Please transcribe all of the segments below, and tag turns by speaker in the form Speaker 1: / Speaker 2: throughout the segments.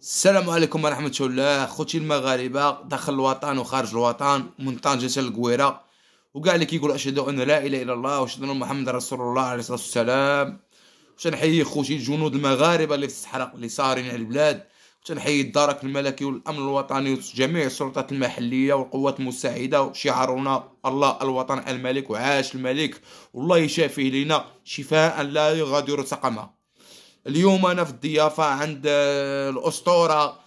Speaker 1: السلام عليكم ورحمة الله خوتي المغاربة داخل الوطن وخارج الوطن من طنجة للقويرة وكاع اللي كيقولوا أشهد أن لا إله إلا الله وأشهد أن محمد رسول الله عليه الصلاة والسلام. وتنحيي خوتي الجنود المغاربة اللي في الصحراء اللي صارين على البلاد، وتنحيي الدرك الملكي والأمن الوطني وجميع السلطات المحلية والقوات المساعدة، وشعارنا الله الوطن الملك وعاش الملك والله يشافيه لنا شفاء لا يغادر سقما. اليوم انا في الضيافه عند الاسطوره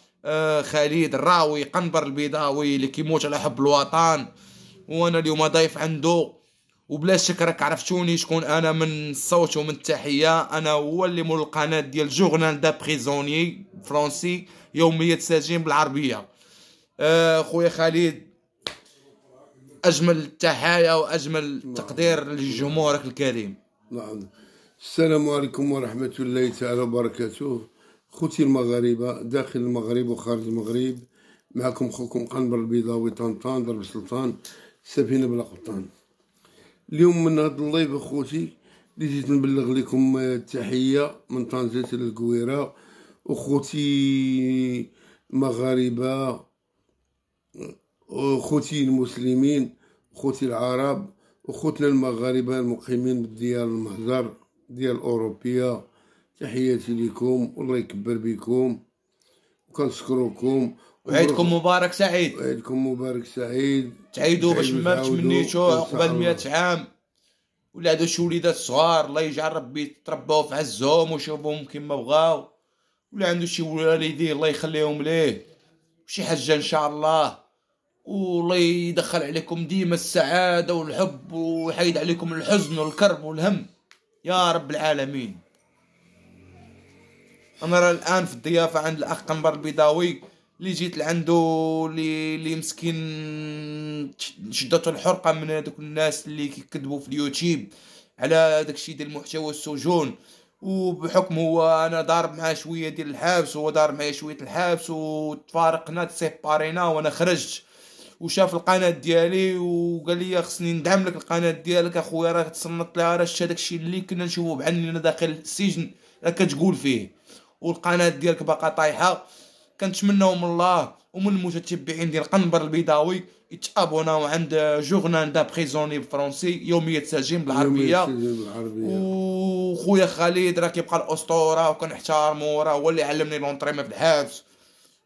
Speaker 1: خالد الراوي قنبر البيضاوي اللي كيموت على حب الوطن، وانا اليوم ضيف عنده. وبلا شك راك عرفتوني شكون انا، من الصوت ومن التحيه. انا هو اللي مول القناه ديال جورنال دا بريزوني فرونسي، يوميه سجين بالعربيه. خويا خالد، اجمل التحايا واجمل تقدير لجمهورك الكريم.
Speaker 2: نعم. السلام عليكم ورحمة الله تعالى وبركاته. خوتي المغاربة داخل المغرب وخارج المغرب، معكم خوكم قنبر البيضاوي طنطان درب سلطان سفينة بلا قبطان. اليوم من هاد اللايف اخوتي اللي جيت نبلغ لكم التحية من طنجة للقويرة. اخوتي المغاربة، اخوتي المسلمين، اخوتي العرب، اخوتنا المغاربة المقيمين بالديار المهجر ديال أوروبية، تحياتي لكم والله يكبر بكم وكنشكركم.
Speaker 1: وعيدكم مبارك سعيد.
Speaker 2: وعيدكم مبارك سعيد.
Speaker 1: تعيدوا باش ما تمنيتو عقبال 100 عام. ولا هادو شي وليدات صغار الله يجعل ربي يترباو في عزهم ويشوفوهم كيما بغاو، ولا عنده شي والدين الله يخليهم ليه وشي حاجه ان شاء الله، والله يدخل عليكم ديما السعاده والحب ويحيد عليكم الحزن والكرب والهم يا رب العالمين. انا راه الان في الضيافه عند الاخ قنبر البيضاوي اللي جيت لعندو، اللي مسكين شدته الحرقه من هذوك الناس اللي كيكذبوا في اليوتيوب على داكشي ديال محتوى السجون. وبحكم هو انا ضارب معاه شويه ديال الحبس وهو ضارب معايا شويه الحبس وتفارقنا تسيبارينا، وانا خرجت وشاف القناه ديالي وقال لي خصني ندعم لك القناه ديالك اخويا، راه تصنت لها، راه شتا داكشي اللي كنا نشوفو بعيننا داخل السجن راه كتقول فيه، والقناه ديالك باقا طايحه. كنتمناو من الله ومن المتتبعين ديال قنبر البيضاوي يتابوناو عند جورنال دا بريزوني فرونسي، يوميه سجين بالعربيه. وخويا خالد راه كيبقى الاسطوره وكنحتارمو، راه هو اللي علمني لونطريما في الحبس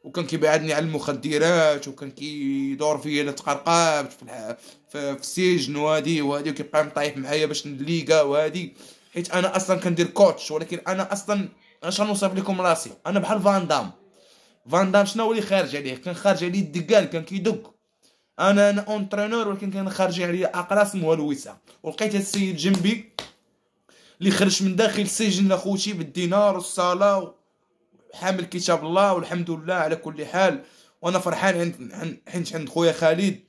Speaker 1: وكان كيبعدني على المخدرات وكان كيدور فيا لتقرقابت في السجن وهادي وكيبقى مطايح معايا باش نليقا وهادي، حيت انا اصلا كندير كوتش. ولكن انا اصلا اش غنوصف لكم راسي، انا بحال فان دام شنو هو اللي خارج عليه؟ كان خارج عليه الدقال كان كيدق. انا اونترينور ولكن كان خارج عليا اقراص مهلوسه. ولقيت هاد السيد جنبي اللي خرج من داخل السجن لاخوتي بالدينار والصلاه حامل كتاب الله، والحمد لله على كل حال. وانا فرحان عند خويا خالد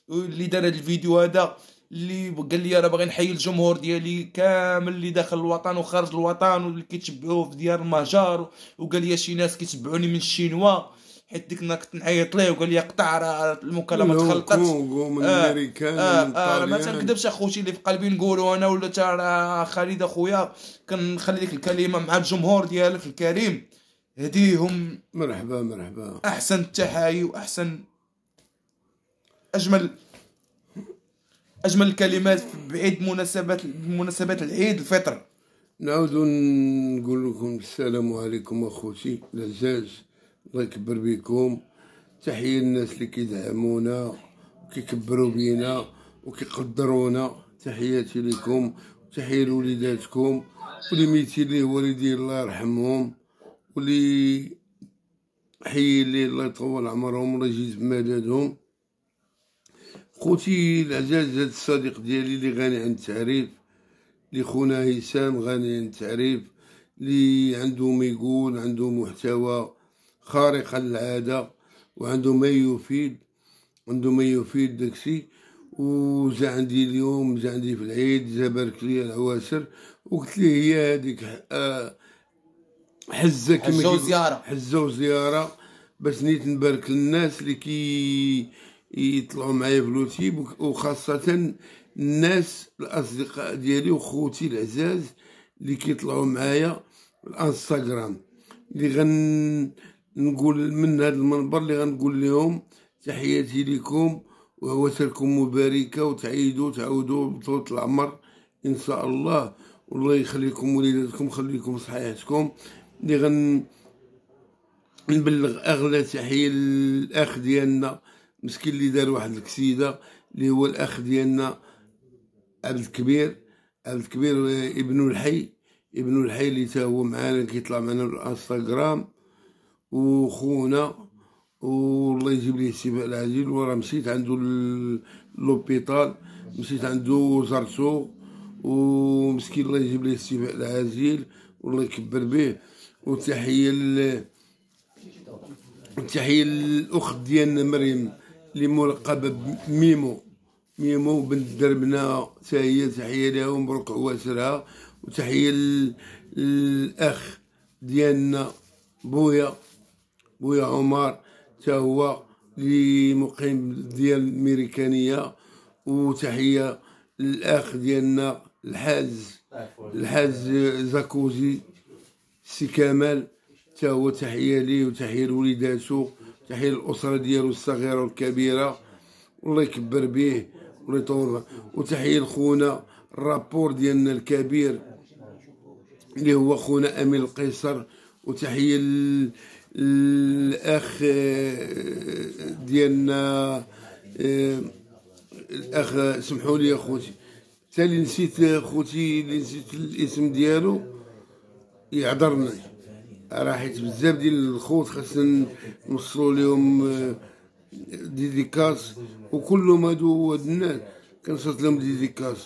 Speaker 1: اللي دار هذا الفيديو هذا، اللي قال لي انا باغي نحيي الجمهور ديالي كامل اللي داخل الوطن وخارج الوطن واللي كيتبعوه في ديار المهجر. وقال لي شي ناس كيتبعوني من الشينوا، حيت ديك النهار كنت نعيط ليه وقال لي قطع راه المكالمه تخلطت
Speaker 2: من الامريكان ومن
Speaker 1: طاليان. ما تنكذبش اخوتي اللي في قلبي نقولوا انا، ولا تا خالد اخويا كنخلي ديك الكلمه مع الجمهور ديالك الكريم. هديهم
Speaker 2: مرحبا.
Speaker 1: احسن التحايا واحسن اجمل الكلمات بعيد مناسبات العيد الفطر.
Speaker 2: نعود نقول لكم السلام عليكم اخوتي العزاز، الله يكبر بكم. تحية للناس اللي كيدعمونا وكيكبروا بينا وكيقدرونا، تحياتي لكم. تحية لوليداتكم واللي ميتين ليه والديه الله يرحمهم، واللي حي اللي الله يطول عمرهم والله يجيز بمدادهم. خوتي العزاز، هاد الصديق ديالي اللي غني عن التعريف، اللي خونا هيثم غني عن التعريف، اللي عنده ما يقول، عنده محتوى خارق للعادة وعنده ما يفيد داكشي. وجا عندي اليوم، جا عندي في العيد، جا بارك لي العواشر وقلت ليه هي هذيك حزه كيما حزه وزياره باش نيت نبارك للناس اللي يطلعوا معايا في اليوتيوب، وخاصه الناس الاصدقاء ديالي وخوتي العزاز اللي كيطلعوا معايا في الانستغرام، اللي نقول من هذا المنبر اللي غنقول لهم تحياتي لكم وعواشركم مباركة، تعودوا بطولة العمر إن شاء الله. والله يخليكم وليداتكم، خليكم صحيحتكم. اللي نبلغ أغلى تحية للأخ ديالنا مسكين اللي دار واحد الكسيدة، اللي هو الأخ ديالنا عبد الكبير ابن الحي اللي تا هو معانا كيطلع معنا في الانستغرام وخونا، والله يجيب ليه الشفاء العاجل. وراه مشيت عنده لوبيطال، مشيت عنده زرتو، ومسكين الله يجيب ليه الشفاء العاجل والله يكبر به. وتحية للأخت ديالنا مريم اللي ملقبة بميمو بنت دربنا، تاهي تحية لها ومبروك عواشرها. وتحية للأخ ديالنا بويا عمر، تا هو اللي مقيم ديال الميريكانية. وتحية للأخ ديالنا الحاج زاكوزي سي كمال، تا هو تحية ليه وتحية لوليداتو، تحية للأسرة ديالو الصغيرة والكبيرة، والله يكبر به والله يطول به. وتحية لخونا الرابور ديالنا الكبير اللي هو خونا أمين القيصر. وتحية الأخ ديالنا الأخ سمحوا لي أخوتي، تالي نسيت خوتي اللي نسيت الاسم ديالو يعذرني، راه حيت بزاف ديال الخوت خاصنا نوصلوا لهم ديديكاس، وكلهم هادو الناس كنصيفط لهم ديديكاس.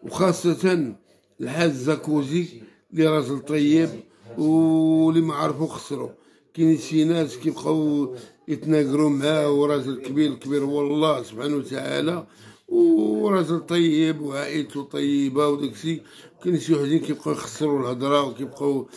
Speaker 2: وخاصة الحاج زاكوزي اللي راجل طيب واللي ما عرفو خسرو. كاين شي ناس كيبقاو يتناقروا معاه، وراجل كبير والله سبحانه وتعالى، وراجل طيب وعائلته طيبه وداكشي. كاين شي وحدين كيبقاو يخسروا الهضره وكيبقاو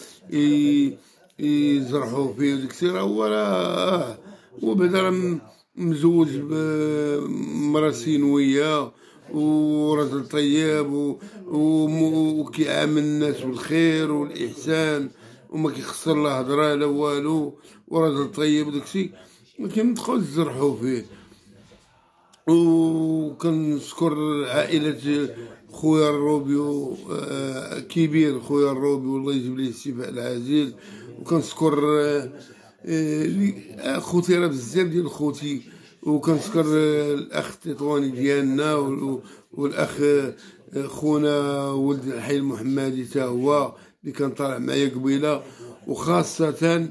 Speaker 2: يزرحوا فيه وداكشي. راه هو بعدا راه مزوج بمرا سينويه وراجل طيب وكيعامل الناس بالخير والاحسان وما كيخسر لا هضره لا والو، وراجل طيب وداكشي، ما كنبقاوش نزرحوا فيه. وكنشكر عائلة خويا الروبيو كبير، خويا الروبيو والله يجيب ليه الشفاء العاجل. وكنشكر خوتي، راه بزاف ديال خوتي. وكنشكر الاخ التطواني ديالنا والاخ خونا ولد الحي المحمدي تا هو اللي كان طالع معايا قبيله. وخاصة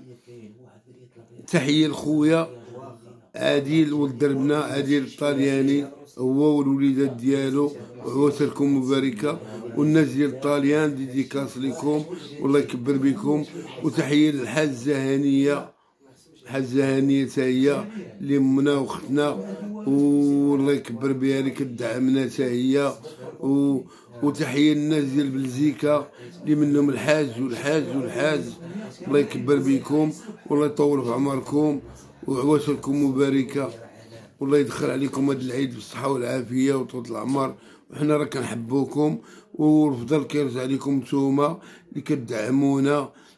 Speaker 2: تحية لخويا عادل ولد دربنا، عادل الطالياني، هو والوليدات ديالو، وعواشركم مباركة. والناس ديال الطاليان ديديكاس ليكم والله يكبر بكم. وتحية للحاجة هانية، تا هي اللي منا وختنا والله يكبر بها اللي كدعمنا تا هي. وتحية للناس ديال بلجيكا اللي منهم الحاج الله يكبر بكم والله يطول في عمركم وعواشركم مباركة. والله يدخل عليكم هذا العيد بالصحة والعافية وطول العمر. وحنا راه كنحبوكم، والفضل كيرجع عليكم نتوما اللي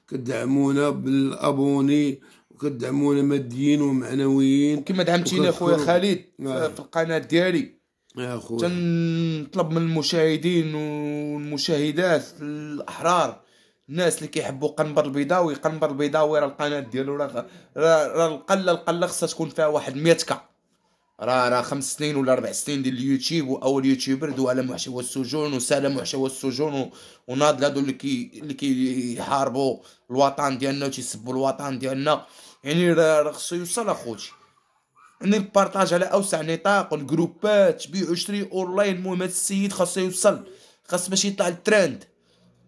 Speaker 2: كدعمونا بالابوني وكدعمونا ماديين ومعنويين
Speaker 1: كما دعمتينا خويا خالد في القناة ديالي.
Speaker 2: يا خويا
Speaker 1: تنطلب من المشاهدين والمشاهدات الاحرار، الناس اللي كيحبوا قنبر البيضاوي راه القناه ديالو راه القله خصها تكون فيها واحد 100 كا. راه 5 سنين ولا 4 سنين ديال اليوتيوب، واول يوتيوبر دو على محتوى السجون وسال محتوى السجون وناضل هادو اللي كيحاربوا الوطن ديالنا وتيسبوا الوطن ديالنا. يعني راه خصو يوصل اخوتي، يعني البارطاج على اوسع نطاق، الجروبات، بيع وشري اونلاين. المهم هاد السيد خاصو يوصل، خاص باش يطلع الترند،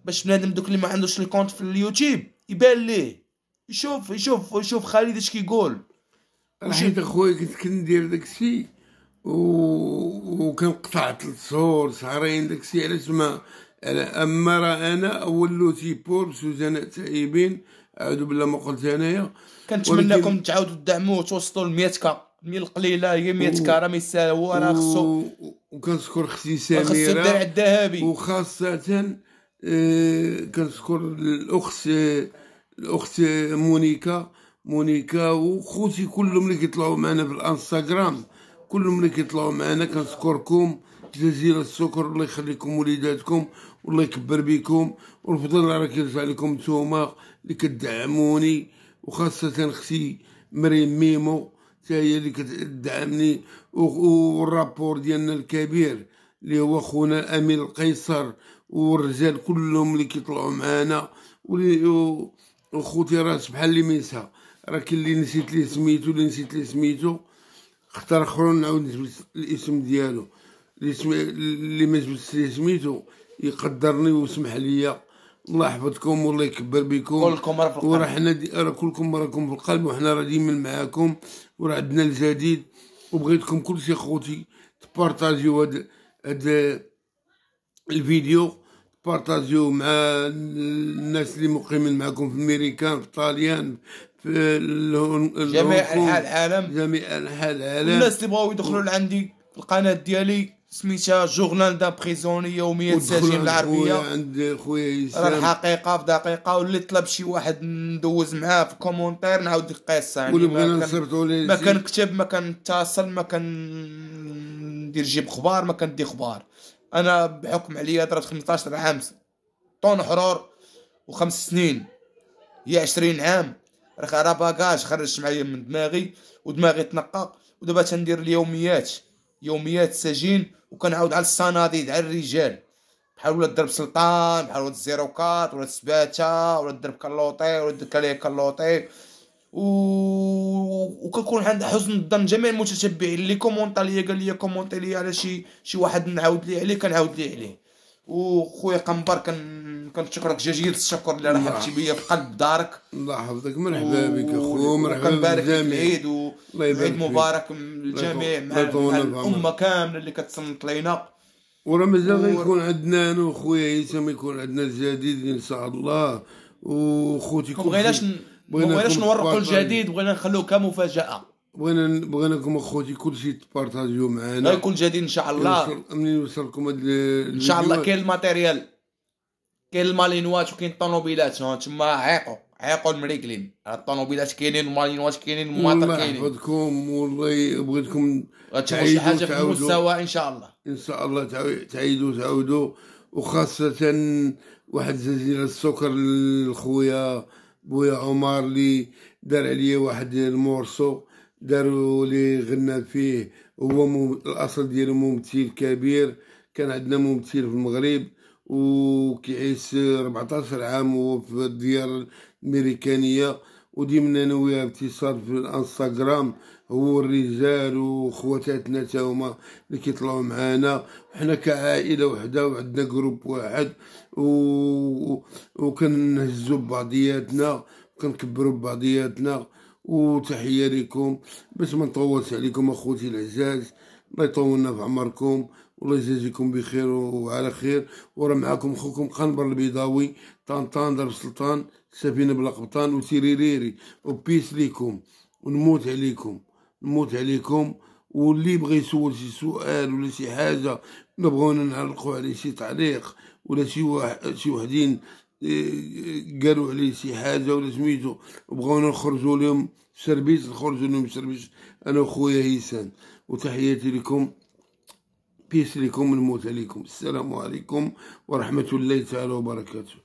Speaker 1: باش بنادم دوك اللي ما عندوش الكونت في اليوتيوب يبان ليه، يشوف خالد اش كيقول.
Speaker 2: حيت اخويا كنت كندير داكشي وكنقطع 3 شهور شهرين داكشي علاش ما. اما راه انا ولوتي بور سوزان تائبين، اعوذ بالله ما قلت انايا.
Speaker 1: كنتمنىكم تعاودوا تدعموه وتوصلوا ل 100 كا. من القليله هي 100 كا، راه ما يسال، هو راه خصو.
Speaker 2: وكنشكر اختي سميره،
Speaker 1: خصو الدرع الذهبي.
Speaker 2: وخاصه كنشكر الاخت مونيكا مونيكا وخوتي كلهم اللي كيطلعوا معنا في الانستغرام، كلهم اللي كيطلعوا معنا كنشكركم جزيل الشكر. الله يخليكم وليداتكم والله يكبر بكم، والفضل راه كيرجع لكم نتوما اللي كتدعموني، وخاصة اختي مريم ميمو حتى هي اللي كتدعمني، والرابور ديالنا الكبير اللي هو خونا امين القيصر، والرجال كلهم اللي كيطلعوا معانا، وخوتي راه بحال اللي ميسا، راه كاين اللي نسيت ليه سميتو، اللي نسيت ليه سميتو اختار اخرون نعاود نجبد الاسم ديالو، اللي ما جبدتش ليه سميتو يقدرني ويسمح ليا. الله يحفظكم والله يكبر بكم،
Speaker 1: كلكم راه في القلب،
Speaker 2: وراه حنا راه كلكم راكم في القلب، وحنا راه ديما معاكم، وراه عندنا الجديد. وبغيتكم كلشي خوتي تبارطاجيو هاد الفيديو، بارطاجيو مع الناس اللي مقيمين معكم في الميريكان، في الطاليان، في
Speaker 1: جميع انحاء العالم،
Speaker 2: جميع انحاء العالم.
Speaker 1: والناس اللي بغاو يدخلوا لعندي في القناه ديالي سميتها جورنال دا بريزوني، يوميات سجين بالعربيه.
Speaker 2: عند خويا
Speaker 1: راه
Speaker 2: هشام
Speaker 1: الحقيقه في دقيقه، واللي طلب شي واحد ندوز معاه في كومونتير نعاود القصه، يعني
Speaker 2: واللي بغينا نصيفطوا ليه
Speaker 1: ما كنكتب، ما كنتصل، ما كندير جيب اخبار، ما كندي اخبار. انا بحكم عليا ضربت 15 عام طون حرور و5 سنين، هي 20 عام، راه باكاج خرجت معايا من دماغي، ودماغي تنقى، ودابا تندير اليوميات، يوميات سجين، وكنعاود على الصناديد على الرجال، بحال ولا ضرب سلطان، بحال ولاد الزيروكات، ولاد السباتة، ولاد ضرب كالوطي، ولاد كاليه كالوطي، وكنكون عند حسن الظن جميع المتتبعين اللي كومونطا ليا، قال لي كومونطي ليا على شي واحد نعاود ليه عليه، كنعاود ليه عليه. وخويا قنبر كنشكرك جزيل الشكر اللي رحبتي بيا في قلب دارك.
Speaker 2: الله يحفظك، مرحبا بك اخو، مرحبا بك.
Speaker 1: وكنبارك لك العيد، وعيد مبارك للجميع، مع الامه كامله اللي كتصنت لينا.
Speaker 2: وراه مازال غيكون عندنا انا وخويا هشام، يكون عندنا الجديد ان شاء الله. وخوتي
Speaker 1: بغيناش نورقوا الجديد، بغينا نخلوه كمفاجاه.
Speaker 2: بغيناكم اخوتي كلشي تبارطاجيو معنا،
Speaker 1: غيكون جديد ان شاء الله.
Speaker 2: منين يوصلكم هاد
Speaker 1: ان شاء الله. كاين الماتيريال، كاين المالينوات، وكاين الطوموبيلات، تما عيقوا المريكلين، الطوموبيلات كاينين، المالينوات كاينين، الماطر كاينين.
Speaker 2: الله يحفظكم والله بغيتكم
Speaker 1: تشوفوا شي حاجه في المستوى ان شاء الله.
Speaker 2: ان شاء الله تعاودوا. وخاصه واحد جزيل الشكر لخويا بويا عمر اللي دار عليا واحد المورسو، داروا لي غنى فيه. هو الاصل ديالو ممثل كبير، كان عندنا ممثل في المغرب وكيعيش 14 عام هو في الديار الامريكانيه، وديما انا وياه اتصال في الانستغرام، هو الرجال وخواتاتنا تا هما اللي كيطلعوا معانا، وحنا كعائله وحده وعندنا جروب واحد، وكنهزوا ببعضياتنا، كنكبروا ببعضياتنا. وتحيه لكم، باش ما نطولش عليكم اخوتي العزاز، الله يطولنا في عمركم والله يجازيكم بخير وعلى خير. ورا معاكم خوكم قنبر البيضاوي، طنطان دار سلطان، سفينة بلا قبطان، وتيريريري، وبيس ليكم، ونموت عليكم. واللي بغى يسول شي سؤال ولا شي حاجة نبغونا نعلقوا عليه شي تعليق، ولا شي وحدين قالوا عليه شي حاجة ولا سميتو بغونا نخرجوا لهم سربيس، نخرجوا لهم سربيس انا وخويا هيسان. وتحياتي لكم، بيس لكم، نموت عليكم. السلام عليكم ورحمة الله تعالى وبركاته.